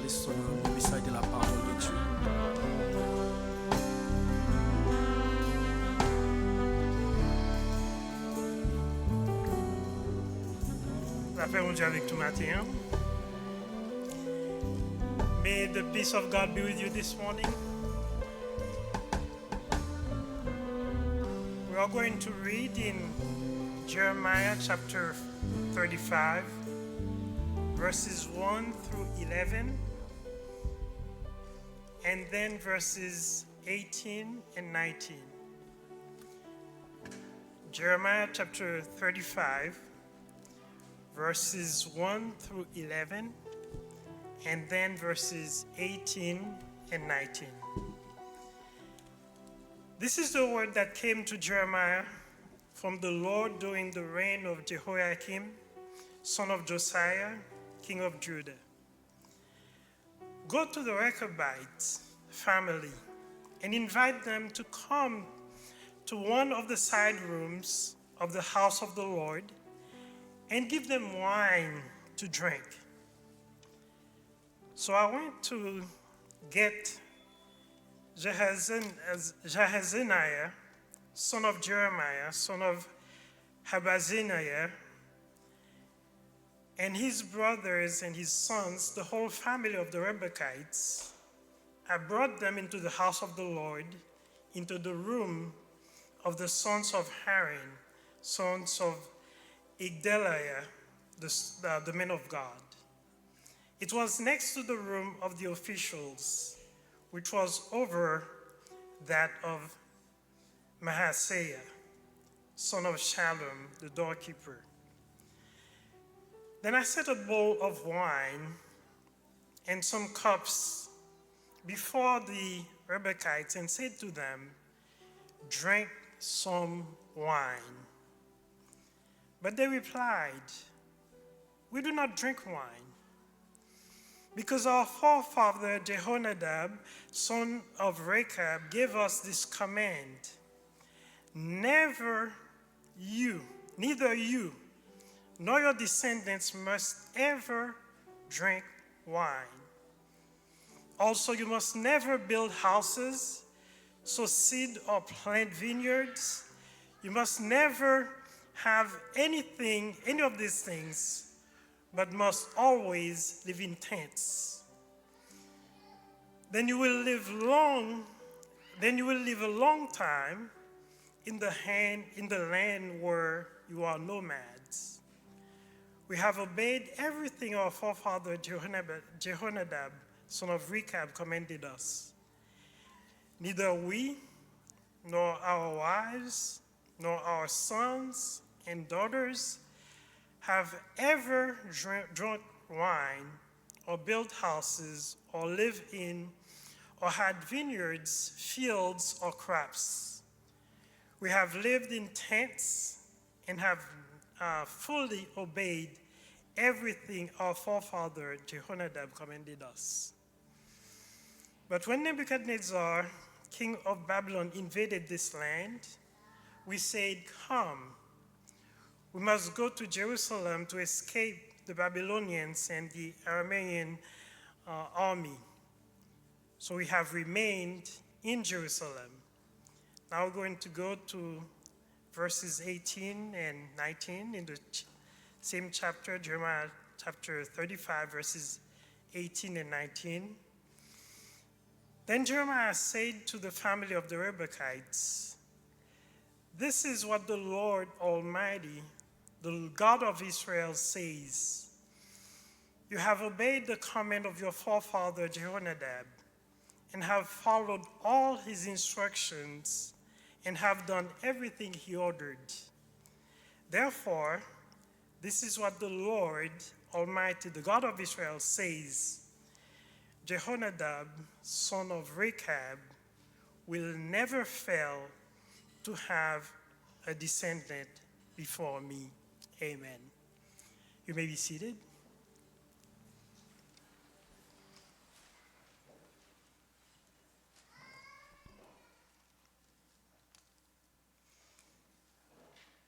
de message de la parole de Dieu. La paix au Dieu avec tout matin. May the peace of God be with you this morning. We are going to read in Jeremiah chapter 35, verses 1 through 11, and then verses 18 and 19. Jeremiah chapter 35, verses 1 through 11, and then verses 18 and 19. This is the word that came to Jeremiah from the Lord during the reign of Jehoiakim, son of Josiah, king of Judah. Go to the Rechabites family and invite them to come to one of the side rooms of the house of the Lord and give them wine to drink. So I went to get Jahaziah, son of Jeremiah, son of Habaziniah, and his brothers and his sons, the whole family of the Rechabites. I brought them into the house of the Lord, into the room of the sons of Haran, sons of Eglise, the men of God. It was next to the room of the officials, which was over that of Maaseiah, son of Shallum, the doorkeeper. Then I set a bowl of wine and some cups before the Rechabites and said to them, "Drink some wine." But they replied, "We do not drink wine, because our forefather Jehonadab, son of Rechab, gave us this command: neither you nor your descendants must ever drink wine. Also, you must never build houses, sow seed, or plant vineyards. You must never have any of these things, but must always live in tents. Then you will live a long time in the land where you are nomads. We have obeyed everything our forefather Jehonadab, son of Rechab, commanded us. Neither we, nor our wives, nor our sons and daughters have ever drunk wine, or built houses, or lived in, or had vineyards, fields, or crops. We have lived in tents and have fully obeyed everything our forefather Jehonadab commanded us. But when Nebuchadnezzar, king of Babylon, invaded this land, we said, 'Come, we must go to Jerusalem to escape the Babylonians and the Aramean army.' So we have remained in Jerusalem." Now we're going to go to verses 18 and 19 in the same chapter, Jeremiah chapter 35, verses 18 and 19. Then Jeremiah said to the family of the Rechabites, "This is what the Lord Almighty, the God of Israel, says: You have obeyed the command of your forefather Jehonadab, and have followed all his instructions, and have done everything he ordered. Therefore, this is what the Lord Almighty, the God of Israel, says: Jehonadab, son of Rechab, will never fail to have a descendant before me." Amen. You may be seated.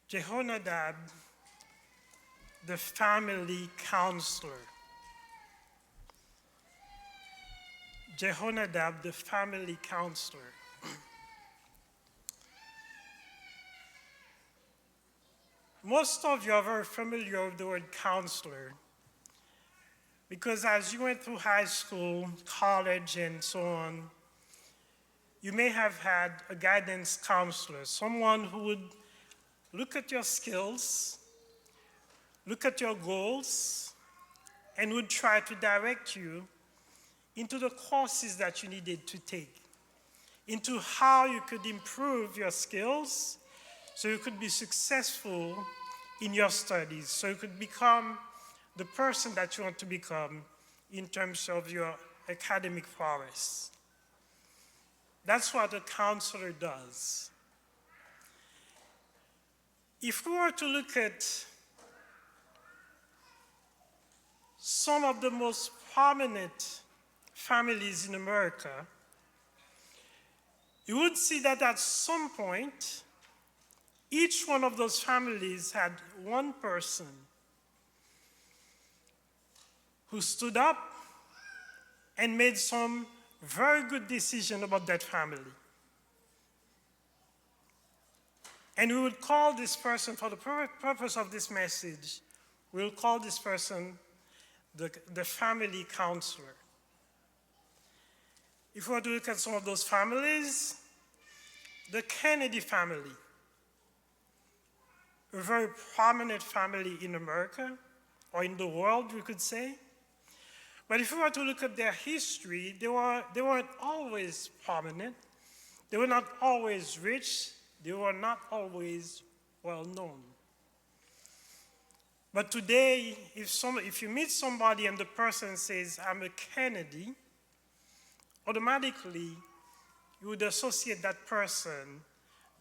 Jehonadab, the family counselor. Jehonadab, the family counselor. Most of you are very familiar with the word counselor because as you went through high school, college, and so on, you may have had a guidance counselor, someone who would look at your skills, look at your goals, and would try to direct you into the courses that you needed to take, into how you could improve your skills so you could be successful in your studies, so you could become the person that you want to become in terms of your academic prowess. That's what a counselor does. If we were to look at some of the most prominent families in America, you would see that at some point, each one of those families had one person who stood up and made some very good decision about that family. And we would call this person, for the purpose of this message, we'll call this person the family counselor. If we were to look at some of those families, the Kennedy family, a very prominent family in America, or in the world, we could say. But if we were to look at their history, they weren't always prominent. They were not always rich. They were not always well known. But today, if you meet somebody and the person says, I'm a Kennedy, automatically you would associate that person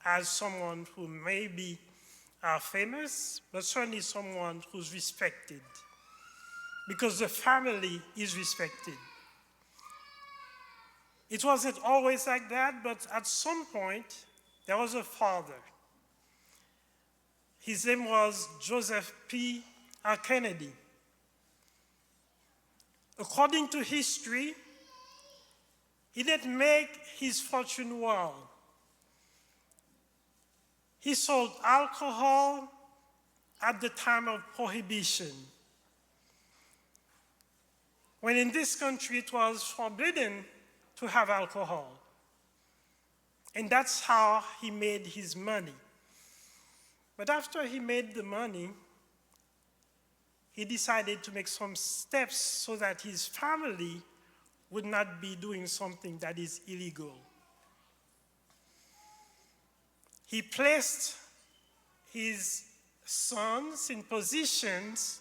as someone who may be famous, but certainly someone who's respected, because the family is respected. It wasn't always like that, but at some point, there was a father. His name was Joseph P. Kennedy. According to history, he didn't make his fortune well. He sold alcohol at the time of Prohibition, when in this country it was forbidden to have alcohol. And that's how he made his money. But after he made the money, he decided to make some steps so that his family would not be doing something that is illegal. He placed his sons in positions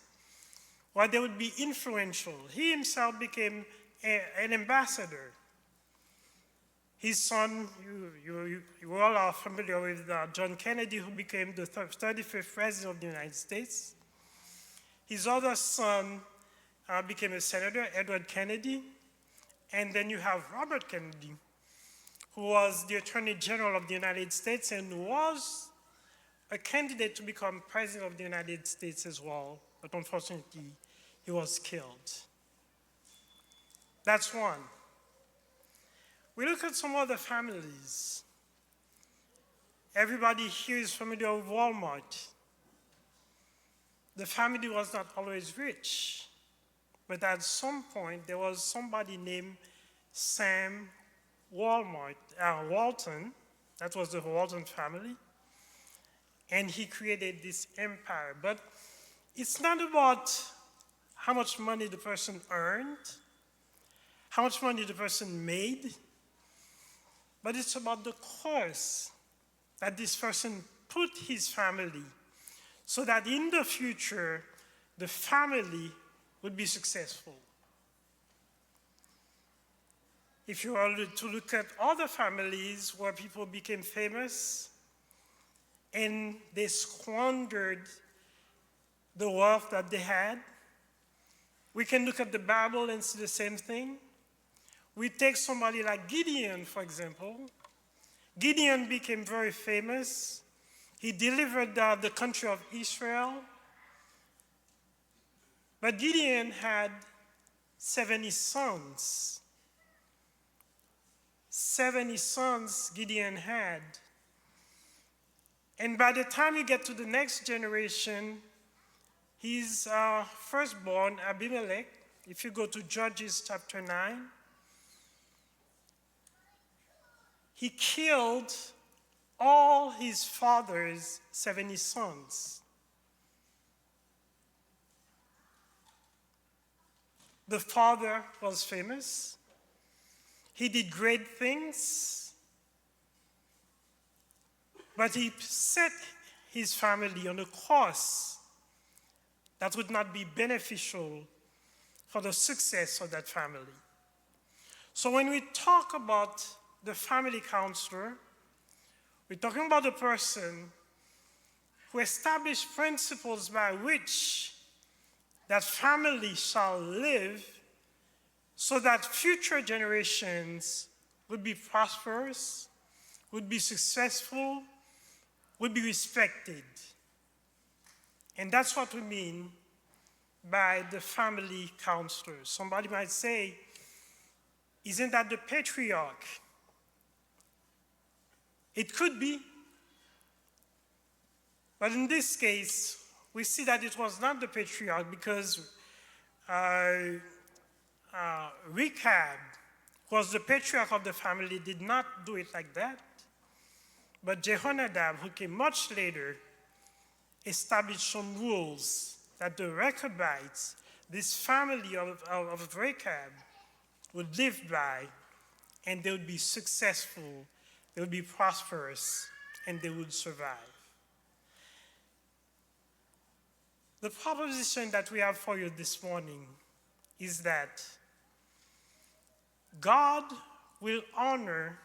where they would be influential. He himself became an ambassador. His son, you all are familiar with John Kennedy, who became the 35th president of the United States. His other son became a senator, Edward Kennedy. And then you have Robert Kennedy, who was the Attorney General of the United States and was a candidate to become President of the United States as well, but unfortunately, he was killed. That's one. We look at some other families. Everybody here is familiar with Walmart. The family was not always rich, but at some point, there was somebody named Sam Walton. That was the Walton family. And he created this empire. But it's not about how much money the person earned, how much money the person made, but it's about the course that this person put his family so that in the future, the family would be successful. If you are to look at other families where people became famous and they squandered the wealth that they had, we can look at the Bible and see the same thing. We take somebody like Gideon, for example. Gideon became very famous. He delivered the country of Israel. But Gideon had 70 sons. 70 sons Gideon had. And by the time you get to the next generation, his firstborn, Abimelech, if you go to Judges chapter 9, he killed all his father's 70 sons. The father was famous. He did great things, but he set his family on a course that would not be beneficial for the success of that family. So when we talk about the family counselor, we're talking about a person who established principles by which that family shall live so that future generations would be prosperous, would be successful, would be respected. And that's what we mean by the family counselor. Somebody might say, isn't that the patriarch? It could be. But in this case, we see that it was not the patriarch because Rechab, who was the patriarch of the family, did not do it like that. But Jehonadab, who came much later, established some rules that the Rechabites, this family of Rechab, would live by, and they would be successful, they would be prosperous, and they would survive. The proposition that we have for you this morning is that God will honor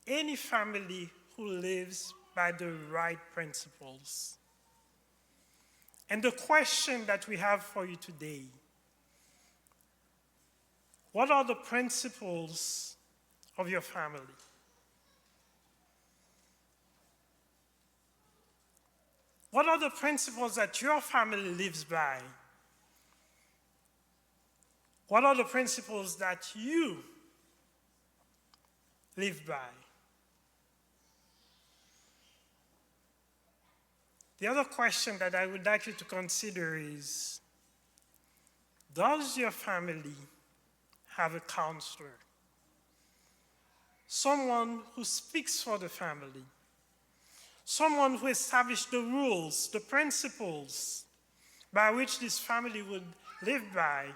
any family who lives by the right principles. And the question that we have for you today, what are the principles of your family? What are the principles that your family lives by? What are the principles that you live by? The other question that I would like you to consider is, does your family have a counselor? Someone who speaks for the family. Someone who established the rules, the principles by which this family would live by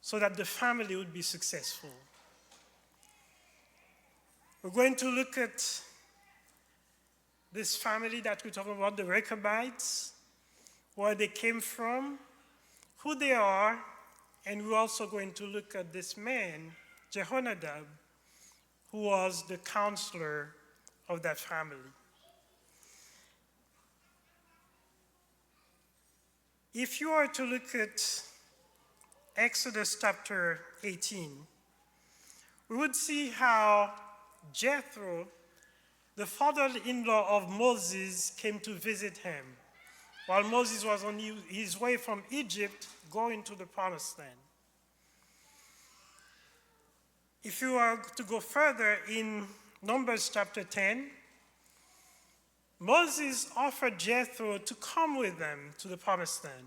so that the family would be successful. We're going to look at this family that we're talking about, the Rechabites, where they came from, who they are, and we're also going to look at this man, Jehonadab, who was the counselor of that family. If you are to look at Exodus chapter 18, we would see how Jethro, the father-in-law of Moses, came to visit him while Moses was on his way from Egypt going to the Promised Land. If you are to go further in Numbers chapter 10, Moses offered Jethro to come with them to the Promised Land.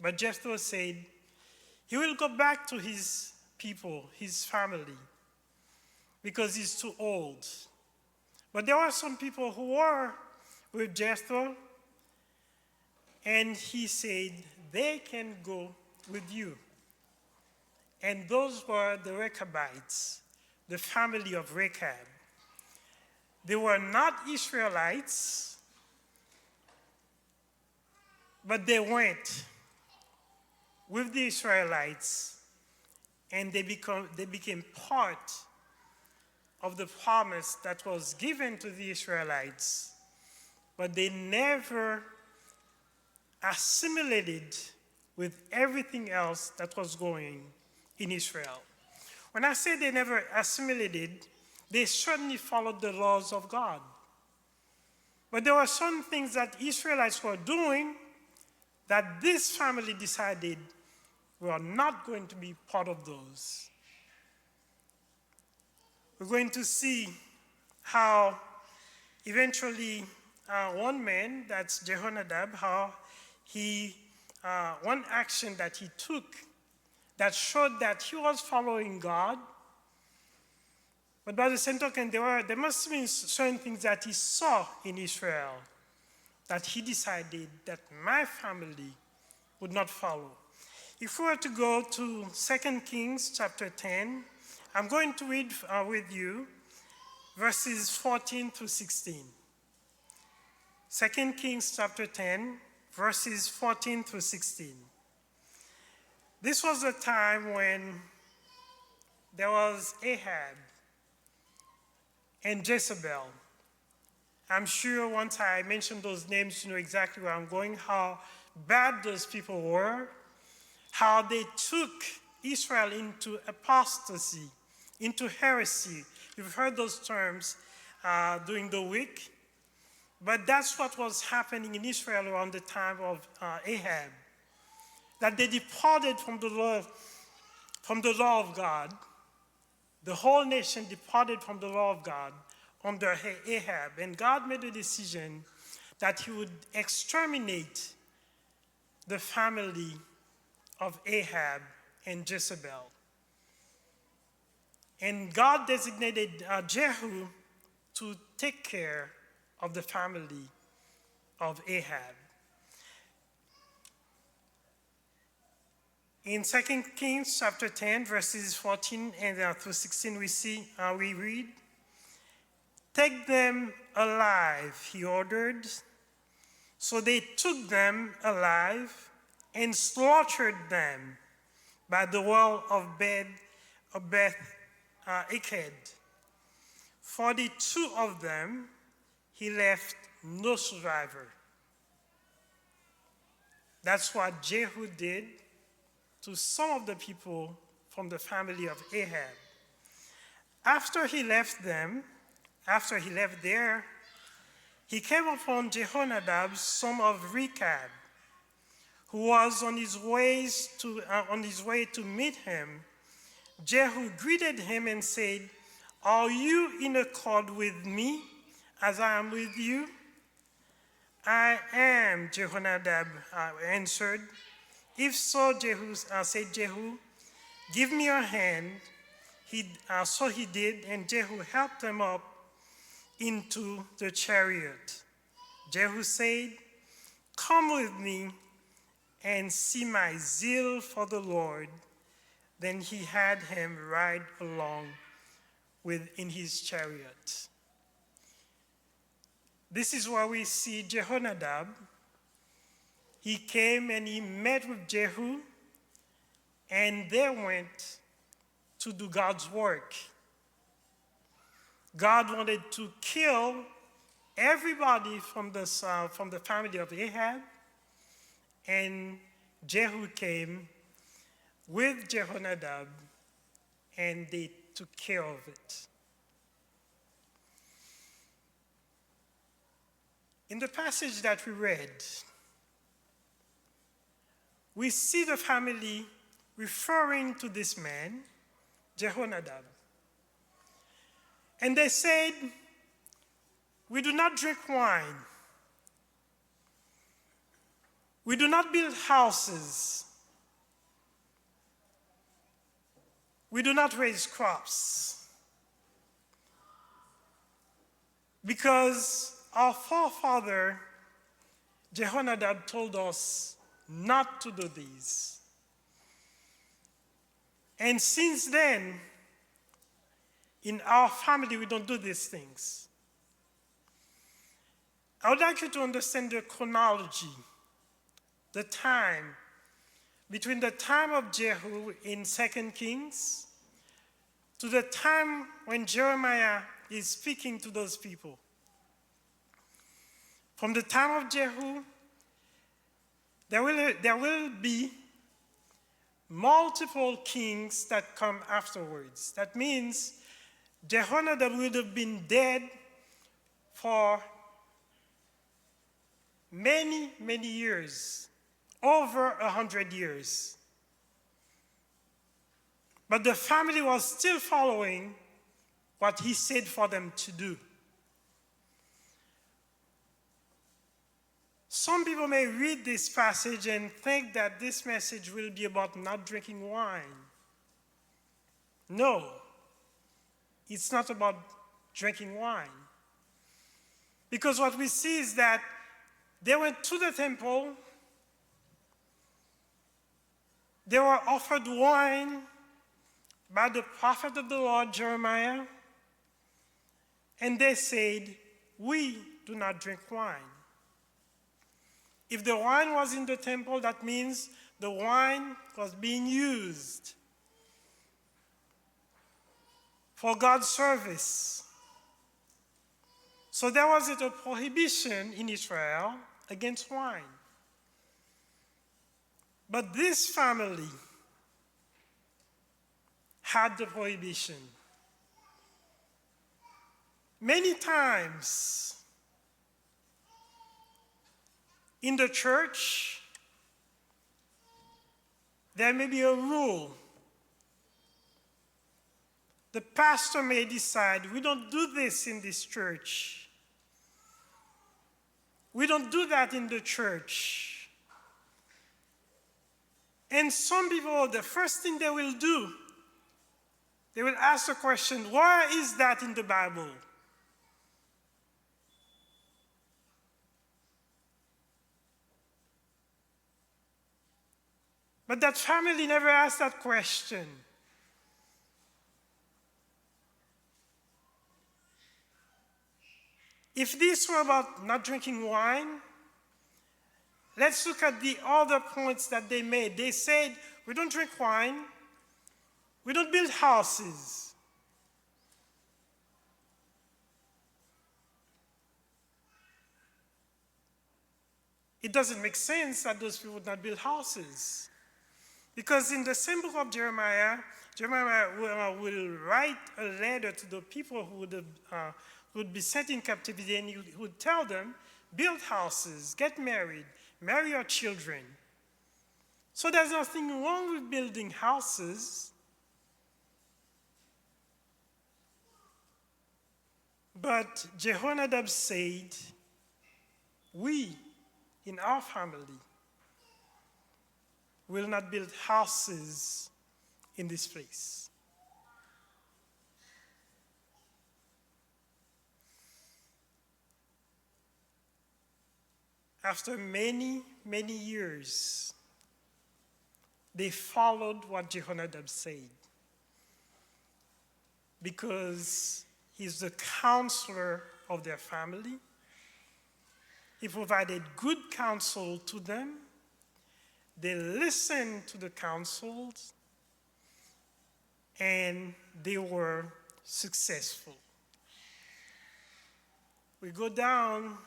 But Jethro said he will go back to his people, his family, because he's too old. But there were some people who were with Jethro, and he said, they can go with you. And those were the Rechabites, the family of Rechab. They were not Israelites, but they went with the Israelites, and they became part of the promise that was given to the Israelites, but they never assimilated with everything else that was going in Israel. When I say they never assimilated, they certainly followed the laws of God. But there were some things that Israelites were doing that this family decided we are not going to be part of those. we're going to see how eventually one man, that's Jehonadab, how one action that he took that showed that he was following God. But by the same token, there must have been certain things that he saw in Israel that he decided that my family would not follow. If we were to go to 2 Kings chapter 10, I'm going to read with you verses 14 to 16. 2 Kings chapter 10, verses 14 to 16. This was the time when there was Ahab and Jezebel. I'm sure once I mention those names, you know exactly where I'm going, how bad those people were, how they took Israel into apostasy, into heresy. You've heard those terms during the week, but that's what was happening in Israel around the time of Ahab, that they departed from the law of God. The whole nation departed from the law of God under Ahab, and God made a decision that he would exterminate the family of Ahab and Jezebel. And God designated Jehu to take care of the family of Ahab. In 2 Kings chapter 10, verses 14 and through 16, we read, "Take them alive," he ordered. So they took them alive and slaughtered them by the well of Beth Eked. 42 of them, he left no survivor. That's what Jehu did to some of the people from the family of Ahab. After he left there, he came upon Jehonadab, son of Rechab, who was on his way to meet him. Jehu greeted him and said, "Are you in accord with me as I am with you?" "I am," Jehonadab answered. "If so," said Jehu, "give me your hand." So he did, and Jehu helped them up into the chariot. Jehu said, "Come with me and see my zeal for the Lord." Then he had him ride along in his chariot. This is where we see Jehonadab. He came and he met with Jehu, and they went to do God's work. God wanted to kill everybody from the family of Ahab, and Jehu came with Jehonadab, and they took care of it. In the passage that we read, we see the family referring to this man, Jehonadab. And they said, "We do not drink wine. We do not build houses. We do not raise crops. Because our forefather, Jehonadab, told us not to do these. And since then, in our family, we don't do these things." I would like you to understand the chronology, the time, between the time of Jehu in 2 Kings to the time when Jeremiah is speaking to those people. From the time of Jehu, there will be multiple kings that come afterwards. That means Jehonadab would have been dead for many, many years, over 100 years. But the family was still following what he said for them to do. Some people may read this passage and think that this message will be about not drinking wine. No, it's not about drinking wine. Because what we see is that they went to the temple, they were offered wine by the prophet of the Lord, Jeremiah, and they said, "We do not drink wine." If the wine was in the temple, that means the wine was being used for God's service. So there was a prohibition in Israel against wine. But this family had the prohibition. Many times in the church, there may be a rule. The pastor may decide, we don't do this in this church. We don't do that in the church. And some people, the first thing they will do, they will ask the question, where is that in the Bible? But that family never asked that question. If this were about not drinking wine, let's look at the other points that they made. They said, we don't drink wine, we don't build houses. It doesn't make sense that those people would not build houses. Because in the same book of Jeremiah, Jeremiah will write a letter to the people who would be sent in captivity, and he would tell them, build houses, get married, marry your children. So there's nothing wrong with building houses. But Jehonadab said, we, in our family, will not build houses in this place. After many, many years, they followed what Jehonadab said, because he's the counselor of their family. He provided good counsel to them. They listened to the counsels, and they were successful. We go down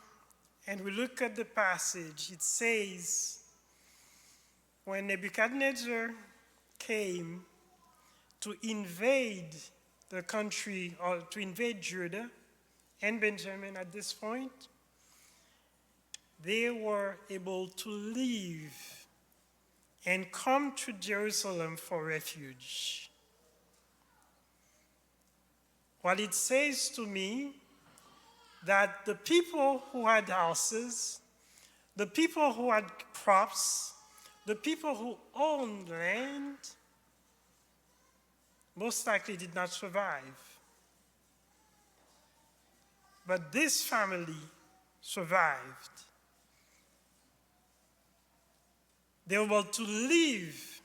and we look at the passage. It says, when Nebuchadnezzar came to invade the country, or to invade Judah and Benjamin at this point, they were able to leave and come to Jerusalem for refuge. What it says to me, that the people who had houses, the people who had crops, the people who owned land, most likely did not survive. But this family survived. They were able to live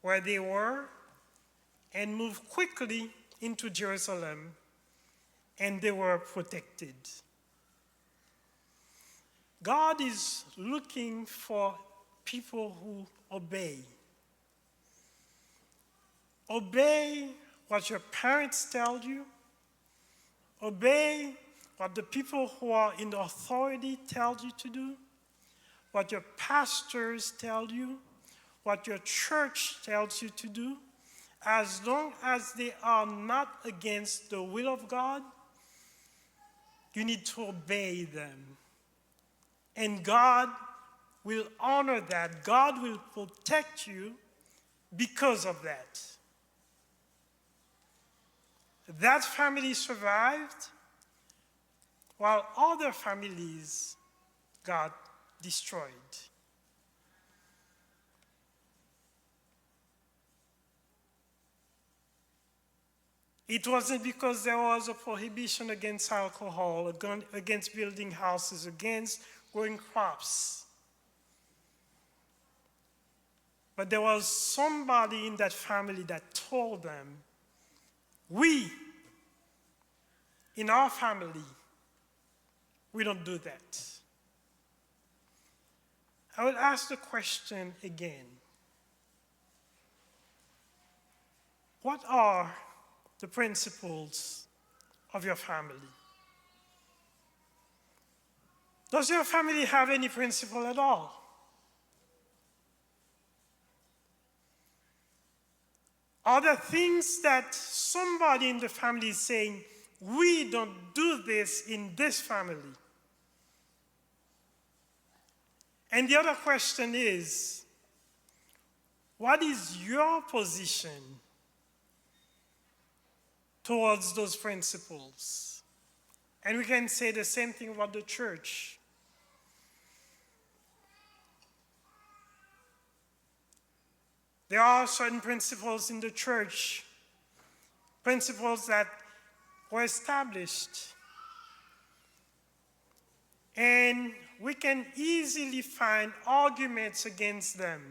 where they were and move quickly into Jerusalem, and they were protected. God is looking for people who obey. Obey what your parents tell you. Obey what the people who are in authority tell you to do. What your pastors tell you, what your church tells you to do, as long as they are not against the will of God, you need to obey them. And God will honor that. God will protect you because of that. That family survived, while other families got destroyed. It wasn't because there was a prohibition against alcohol, against building houses, against growing crops. But there was somebody in that family that told them, we, in our family, we don't do that. I will ask the question again. What are the principles of your family? Does your family have any principle at all? Are there things that somebody in the family is saying, we don't do this in this family? And the other question is, what is your position towards those principles? And we can say the same thing about the church. There are certain principles in the church, principles that were established. And we can easily find arguments against them.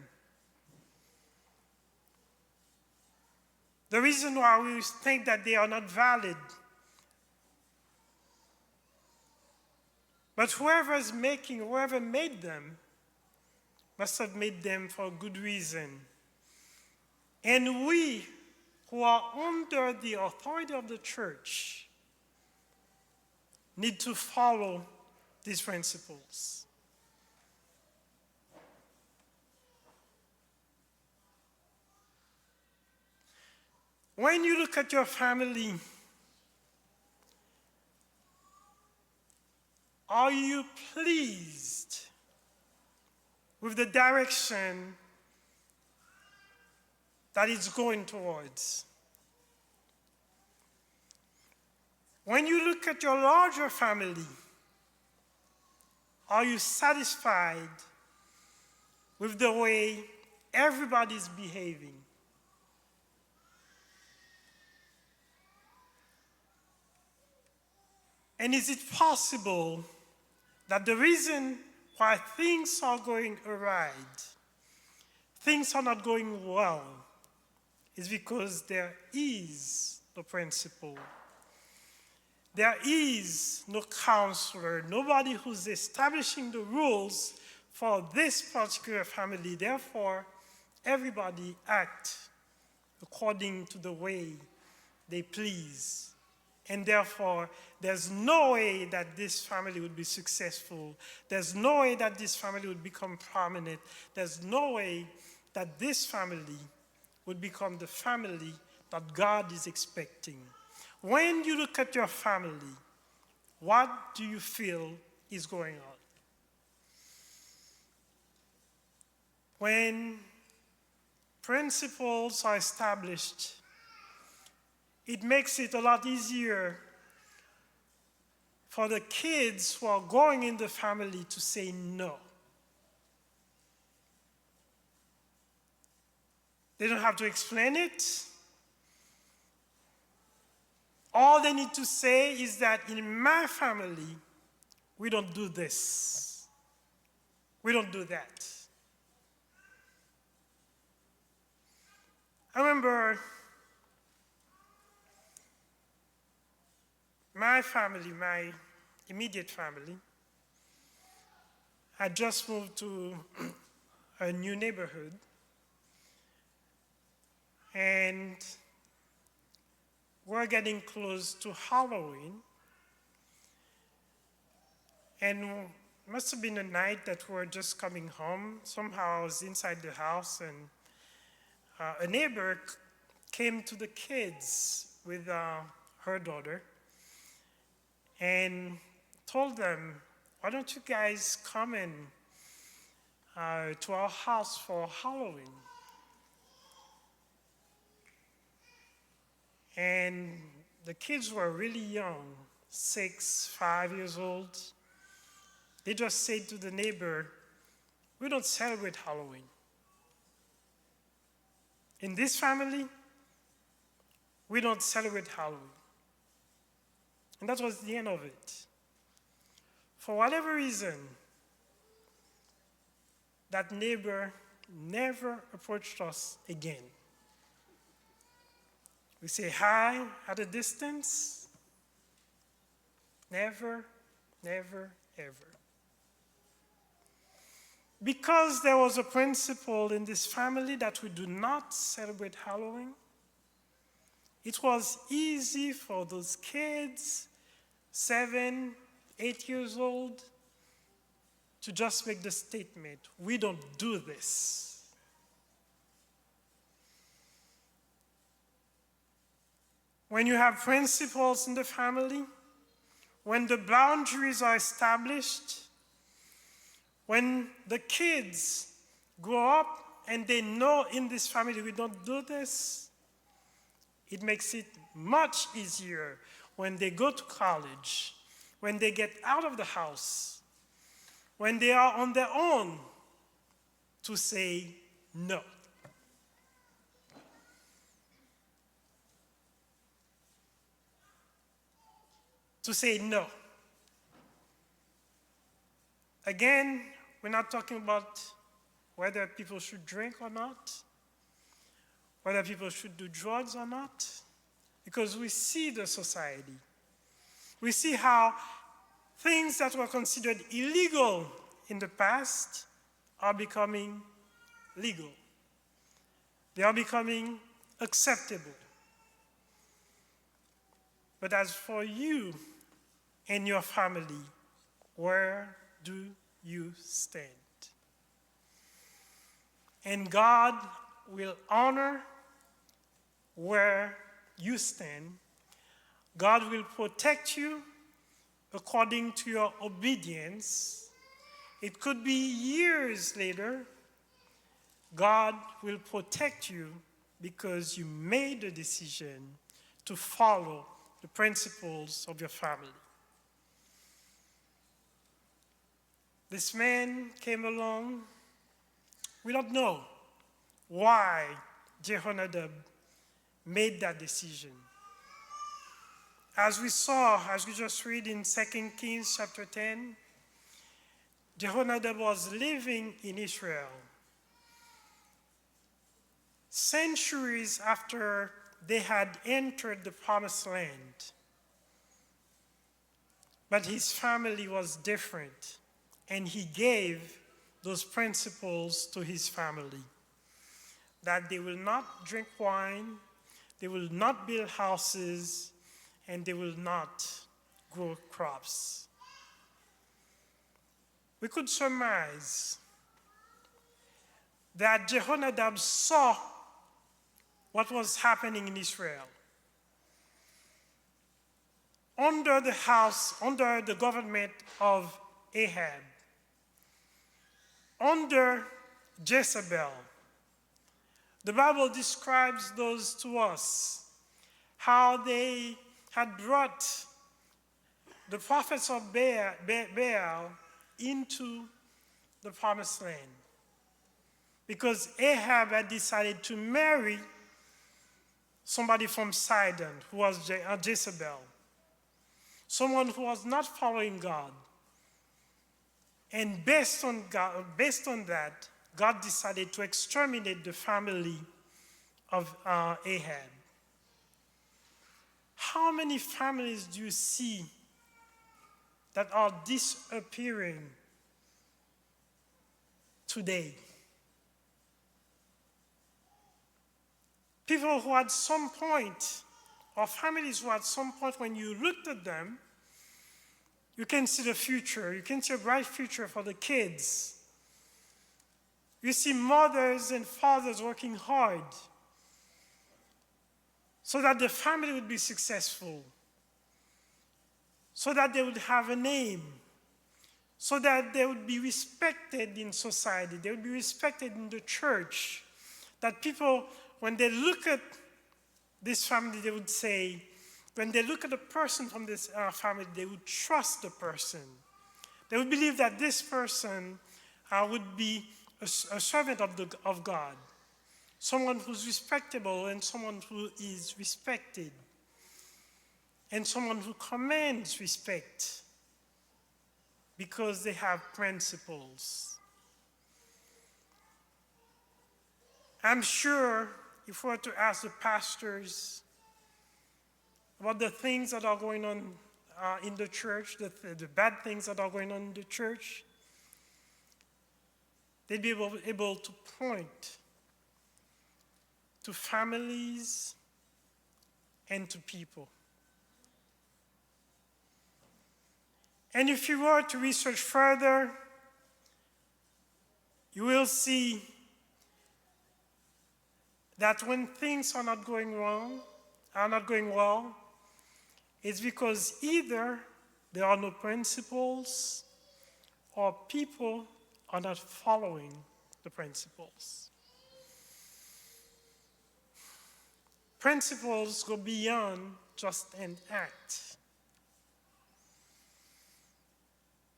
The reason why we think that they are not valid. But whoever made them must have made them for a good reason. And we who are under the authority of the church need to follow these principles. When you look at your family, are you pleased with the direction that it's going towards? When you look at your larger family, are you satisfied with the way everybody's behaving? And is it possible that the reason why things are going awry, things are not going well, is because there is no principle. There is no counselor, nobody who's establishing the rules for this particular family. Therefore, everybody acts according to the way they please. And therefore, there's no way that this family would be successful. There's no way that this family would become prominent. There's no way that this family would become the family that God is expecting. When you look at your family, what do you feel is going on? When principles are established, it makes it a lot easier for the kids who are going in the family to say no. They don't have to explain it. All they need to say is that in my family, we don't do this. We don't do that. I remember my family, my immediate family, had just moved to a new neighborhood. And we're getting close to Halloween. And it must have been a night that we were just coming home. Somehow I was inside the house, and a neighbor came to the kids with her daughter and told them, why don't you guys come in to our house for Halloween? And the kids were really young, 6, 5 years old. They just said to the neighbor, "We don't celebrate Halloween. In this family, we don't celebrate Halloween." And that was the end of it. For whatever reason, that neighbor never approached us again. We say hi at a distance. Never, never, ever. Because there was a principle in this family that we do not celebrate Halloween, it was easy for those kids, 7, 8 years old, to just make the statement, "We don't do this." When you have principles in the family, when the boundaries are established, when the kids grow up and they know in this family we don't do this, it makes it much easier when they go to college, when they get out of the house, when they are on their own, to say no. To say no. Again, we're not talking about whether people should drink or not, whether people should do drugs or not, because we see the society. We see how things that were considered illegal in the past are becoming legal. They are becoming acceptable. But as for you and your family, where do you stand? And God will honor where you stand. God will protect you according to your obedience. It could be years later. God will protect you because you made a decision to follow the principles of your family. This man came along. We don't know why Jehonadab made that decision. As we just read in 2 Kings chapter 10, Jehonadab was living in Israel. Centuries after they had entered the promised land. But his family was different, and he gave those principles to his family. That they will not drink wine, they will not build houses, and they will not grow crops. We could surmise that Jehonadab saw what was happening in Israel. Under the government of Ahab, under Jezebel, the Bible describes those to us, how they had brought the prophets of Baal into the promised land. Because Ahab had decided to marry somebody from Sidon, who was Jezebel, someone who was not following God. And based on that, God decided to exterminate the family of Ahab. How many families do you see that are disappearing today? People who at some point, or families who at some point, when you looked at them, you can see the future. You can see a bright future for the kids. You see mothers and fathers working hard so that the family would be successful, so that they would have a name, so that they would be respected in society, they would be respected in the church, that people, when they look at this family, they would say, when they look at a person from this family, they would trust the person. They would believe that this person would be a servant of God, someone who's respectable and someone who is respected, and someone who commands respect because they have principles. I'm sure if we were to ask the pastors about the things that are going on in the church, the bad things that are going on in the church, they'd be able to point to families and to people. And if you were to research further, you will see that when things are not going well, it's because either there are no principles or people are not following the principles. Principles go beyond just an act.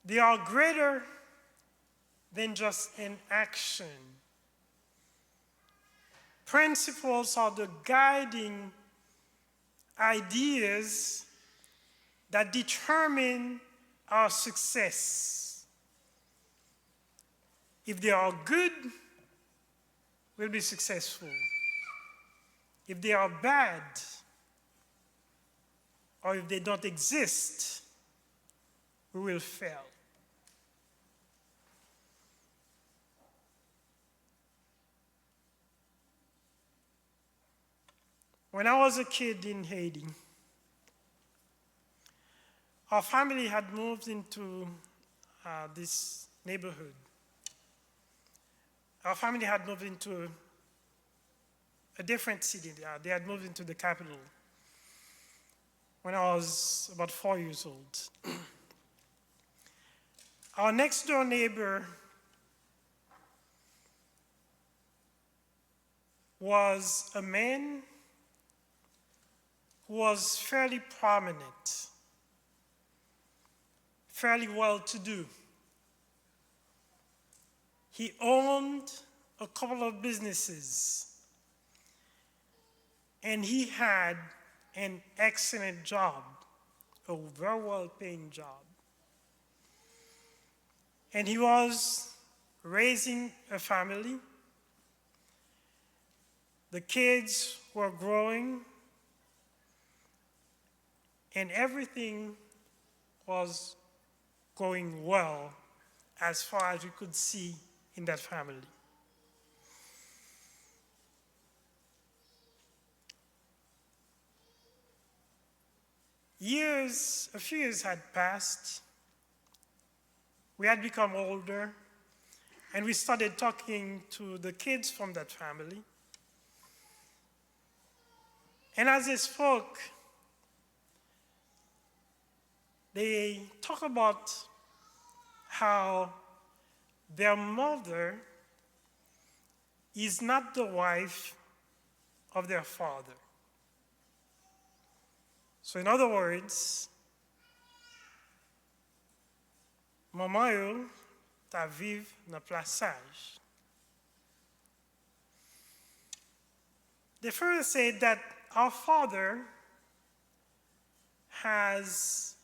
They are greater than just an action. Principles are the guiding ideas that determine our success. If they are good, we'll be successful. If they are bad, or if they don't exist, we will fail. When I was a kid in Haiti, our family had moved into this neighborhood. Our family had moved into a different city. They had moved into the capital when I was about 4 years old. Our next door neighbor was a man who was fairly prominent, fairly well-to-do. He owned a couple of businesses, and he had an excellent job, a very well-paying job. And he was raising a family. The kids were growing, and everything was going well as far as we could see in that family. A few years had passed. We had become older, and we started talking to the kids from that family. And as they spoke, they talk about how their mother is not the wife of their father. So in other words, maman yo ta vive dans plaçage. They further say that our father has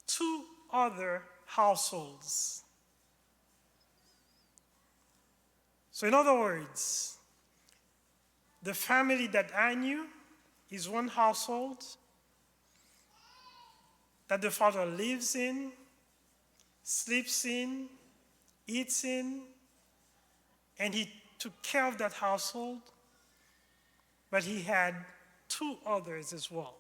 2 other households. So in other words, the family that I knew is one household that the father lives in, sleeps in, eats in, and he took care of that household, but he had 2 others as well.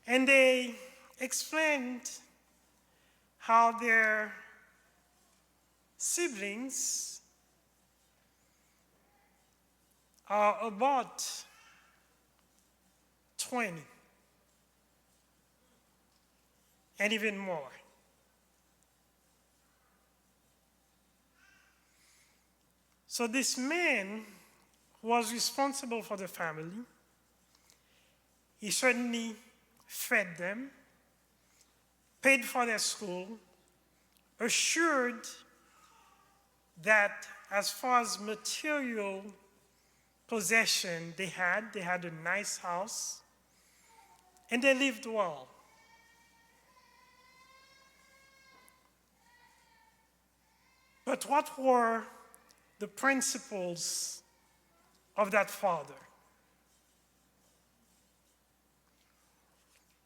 And they explained how their siblings are about 20 and even more. So this man who was responsible for the family He certainly fed them, paid for their school, assured that as far as material possession they had a nice house, and they lived well. But what were the principles of that father?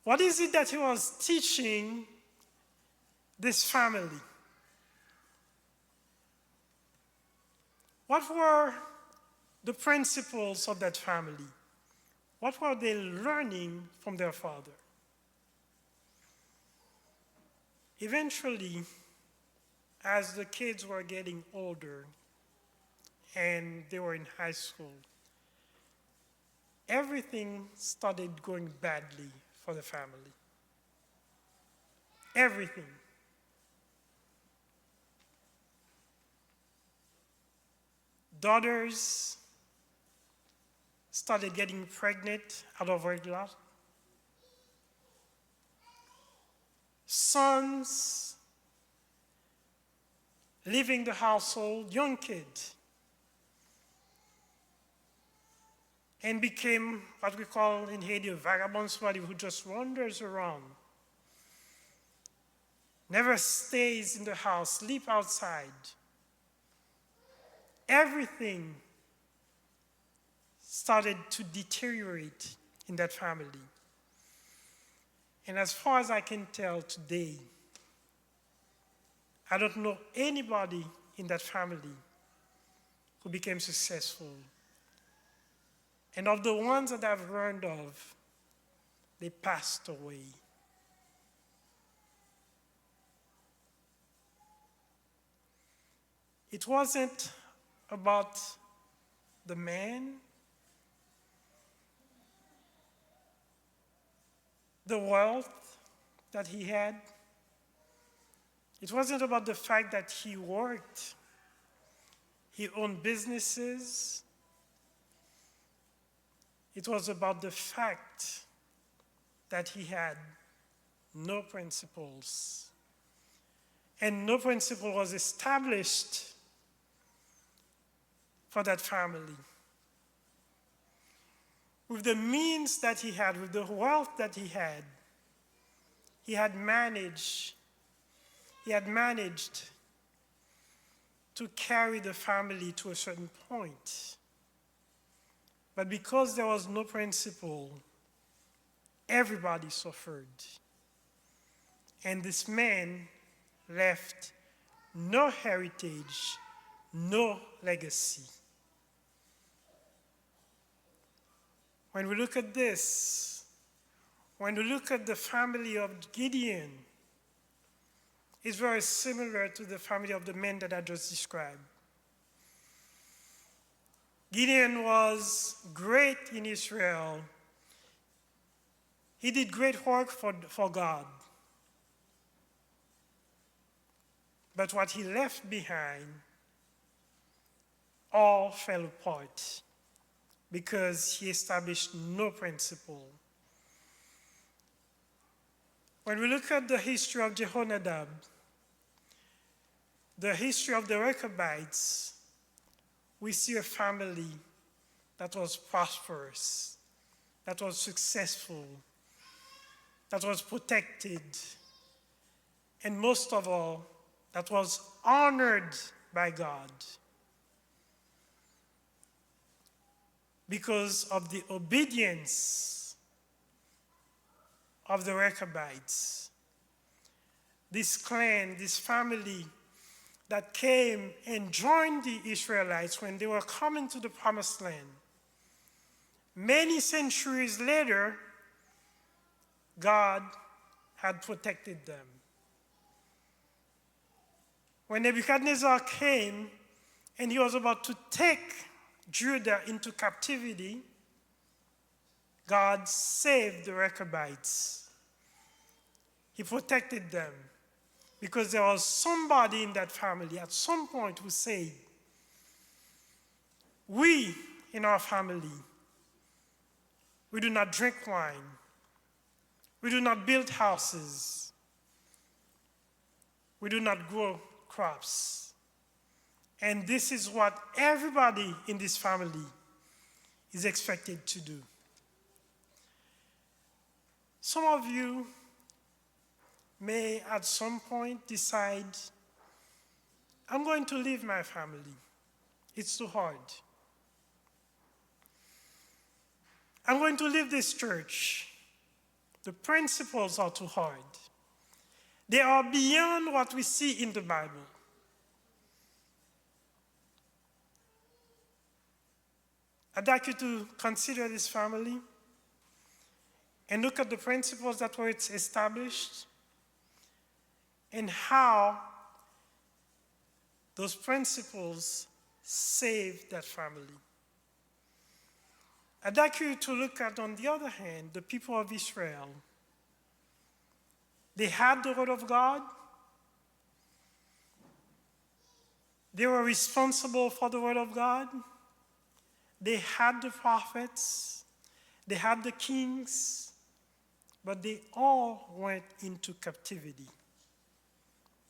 What is it that he was teaching this family? What were the principles of that family? What were they learning from their father? Eventually, as the kids were getting older and they were in high school, everything started going badly for the family. Everything. Daughters started getting pregnant out of wedlock. Sons leaving the household, young kids, and became what we call in Haiti a vagabond, somebody who just wanders around, never stays in the house, sleep outside. Everything started to deteriorate in that family. And as far as I can tell today, I don't know anybody in that family who became successful. And of the ones that I've learned of, they passed away. It wasn't about the man, the wealth that he had. It wasn't about the fact that he worked, he owned businesses. It was about the fact that he had no principles. And no principle was established for that family. With the means that he had, with the wealth that he had managed to carry the family to a certain point. But because there was no principle, everybody suffered. And this man left no heritage, no legacy. When we look at this, when we look at the family of Gideon, it's very similar to the family of the men that I just described. Gideon was great in Israel. He did great work for God. But what he left behind all fell apart because he established no principle. When we look at the history of Jehonadab, the history of the Rechabites, we see a family that was prosperous, that was successful, that was protected, and most of all, that was honored by God because of the obedience of the Rechabites. This clan, this family that came and joined the Israelites when they were coming to the Promised Land. Many centuries later, God had protected them. When Nebuchadnezzar came and he was about to take Judah into captivity, God saved the Rechabites. He protected them because there was somebody in that family at some point who said, we in our family, We do not drink wine. We do not build houses. We do not grow crops. And this is what everybody in this family is expected to do. Some of you may at some point decide, I'm going to leave my family. It's too hard. I'm going to leave this church. The principles are too hard. They are beyond what we see in the Bible. I'd like you to consider this family and look at the principles that were established and how those principles saved that family. I'd like you to look at, on the other hand, the people of Israel. They had the word of God. They were responsible for the word of God. They had the prophets. They had the kings. But they all went into captivity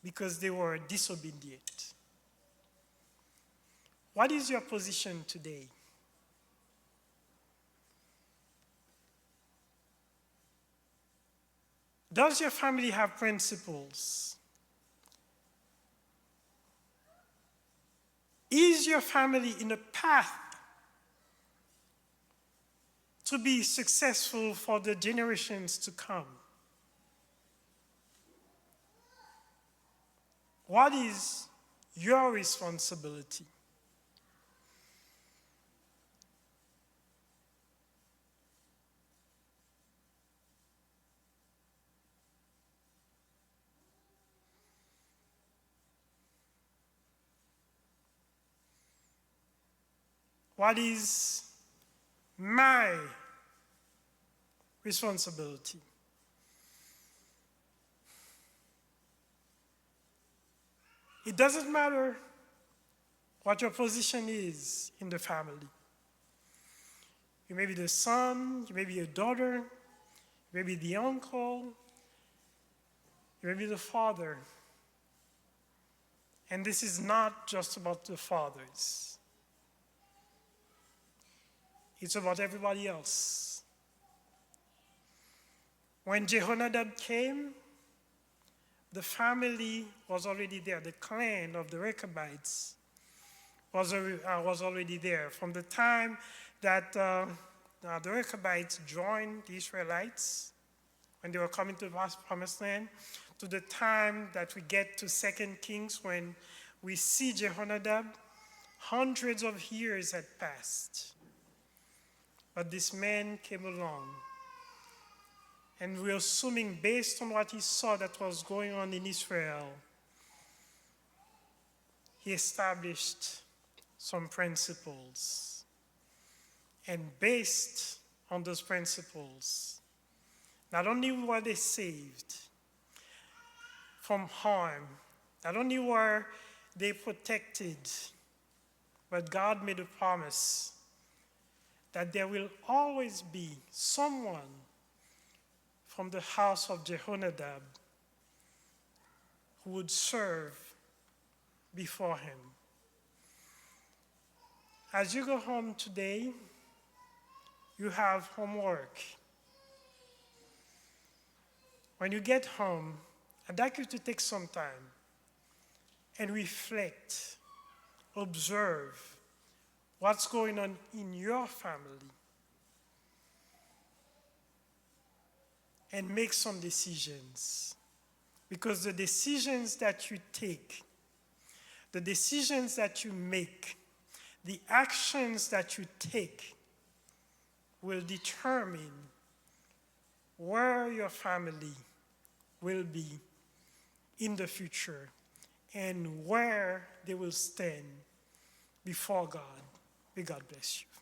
because they were disobedient. What is your position today? Does your family have principles? Is your family in a path to be successful for the generations to come? What is your responsibility? What is my responsibility? It doesn't matter what your position is in the family. You may be the son, you may be a daughter, you may be the uncle, you may be the father. And this is not just about the fathers. It's about everybody else. When Jehonadab came, the family was already there. The clan of the Rechabites was already there. From the time that the Rechabites joined the Israelites, when they were coming to the Promised Land, to the time that we get to 2 Kings, when we see Jehonadab, hundreds of years had passed. But this man came along, and we're assuming, based on what he saw that was going on in Israel, he established some principles. And based on those principles, not only were they saved from harm, not only were they protected, but God made a promise that there will always be someone from the house of Jehonadab who would serve before him. As you go home today, you have homework. When you get home, I'd like you to take some time and reflect, observe what's going on in your family, and make some decisions. Because the decisions that you take, the decisions that you make, the actions that you take will determine where your family will be in the future and where they will stand before God. May God bless you.